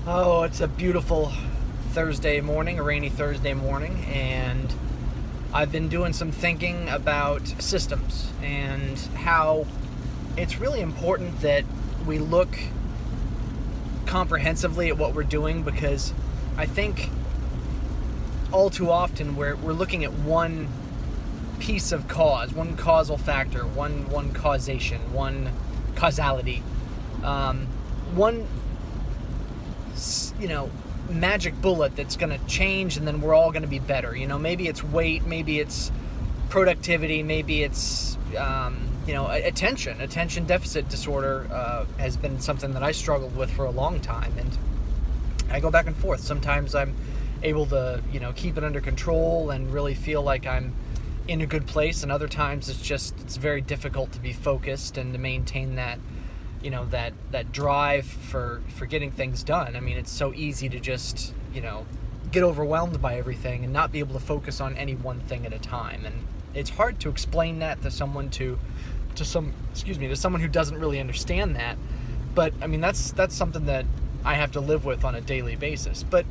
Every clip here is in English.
Oh, it's a beautiful Thursday morning, a rainy Thursday morning, and I've been doing some thinking about systems and how it's really important that we look comprehensively at what we're doing, because I think all too often we're looking at one piece of cause, one causal factor, one causation, one causality, one magic bullet that's going to change and then we're all going to be better. Maybe it's weight, maybe it's productivity, maybe it's attention deficit disorder has been something that I struggled with for a long time, and I go back and forth. Sometimes I'm able to keep it under control and really feel like I'm in a good place, and other times it's very difficult to be focused and to maintain that that drive for getting things done. I mean, it's so easy to just get overwhelmed by everything and not be able to focus on any one thing at a time, and it's hard to explain that to someone who doesn't really understand that. But I mean, that's something that I have to live with on a daily basis. But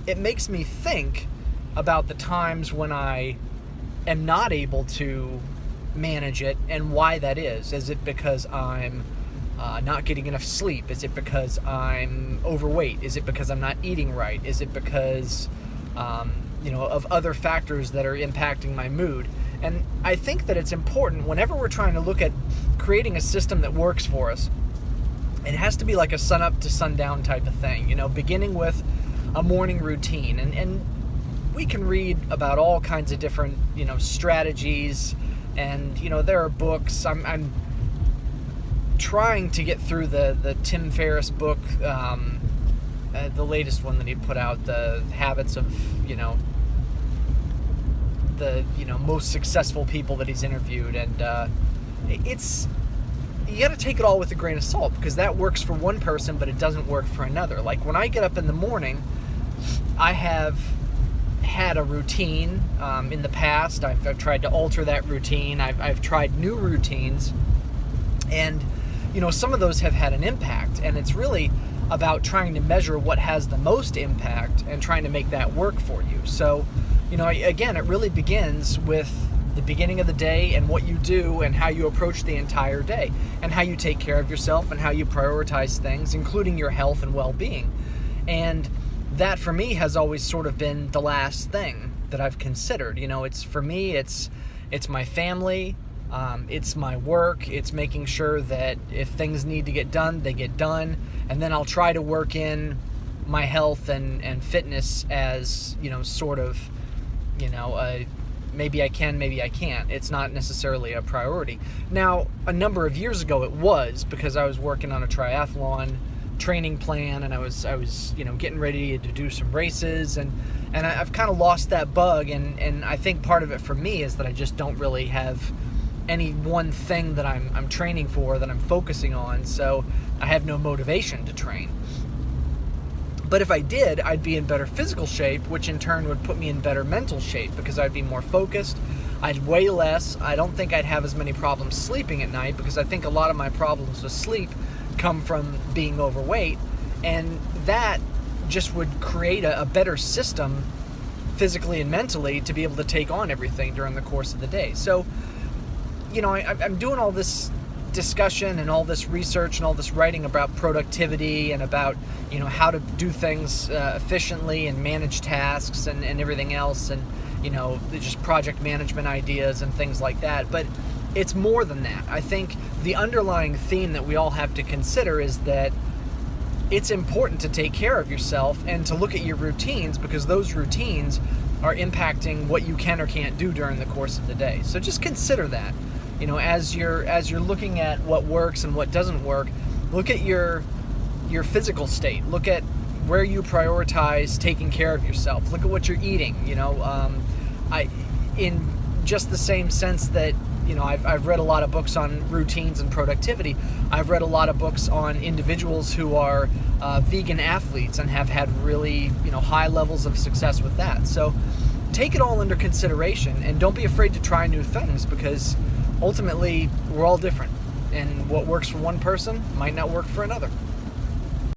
it makes me think about the times when I am not able to manage it and why that is. Is it because I'm not getting enough sleep? Is it because I'm overweight? Is it because I'm not eating right? Is it because of other factors that are impacting my mood? And I think that it's important whenever we're trying to look at creating a system that works for us. It has to be like a sun-up to sundown type of thing, beginning with a morning routine. And we can read about all kinds of different, strategies, and, there are books. I'm trying to get through the Tim Ferriss book, the latest one that he put out, the habits of, the most successful people that he's interviewed, and you got to take it all with a grain of salt, because that works for one person but it doesn't work for another. Like when I get up in the morning, I have had a routine in the past. I've tried to alter that routine. I've tried new routines, and some of those have had an impact, and it's really about trying to measure what has the most impact and trying to make that work for you. So again, it really begins with the beginning of the day and what you do and how you approach the entire day and how you take care of yourself and how you prioritize things, including your health and well-being. And that for me has always sort of been the last thing that I've considered. It's for me, it's my family, it's my work, it's making sure that if things need to get done, they get done, and then I'll try to work in my health and fitness as sort of maybe I can, maybe I can't. It's not necessarily a priority. Now, a number of years ago it was, because I was working on a triathlon training plan, and I was getting ready to do some races, and I've kind of lost that bug, and I think part of it for me is that I just don't really have any one thing that I'm training for, that I'm focusing on, so I have no motivation to train. But if I did, I'd be in better physical shape, which in turn would put me in better mental shape, because I'd be more focused, I'd weigh less, I don't think I'd have as many problems sleeping at night, because I think a lot of my problems with sleep come from being overweight, and that just would create a better system physically and mentally to be able to take on everything during the course of the day. So, I'm doing all this discussion and all this research and all this writing about productivity and about how to do things efficiently and manage tasks and everything else, and just project management ideas and things like that. But it's more than that. I think the underlying theme that we all have to consider is that it's important to take care of yourself and to look at your routines, because those routines are impacting what you can or can't do during the course of the day. So just consider that. As you're looking at what works and what doesn't work, look at your physical state. Look at where you prioritize taking care of yourself. Look at what you're eating. In just the same sense that I've read a lot of books on routines and productivity. I've read a lot of books on individuals who are vegan athletes and have had really high levels of success with that. So take it all under consideration, and don't be afraid to try new things, because ultimately we're all different, and what works for one person might not work for another.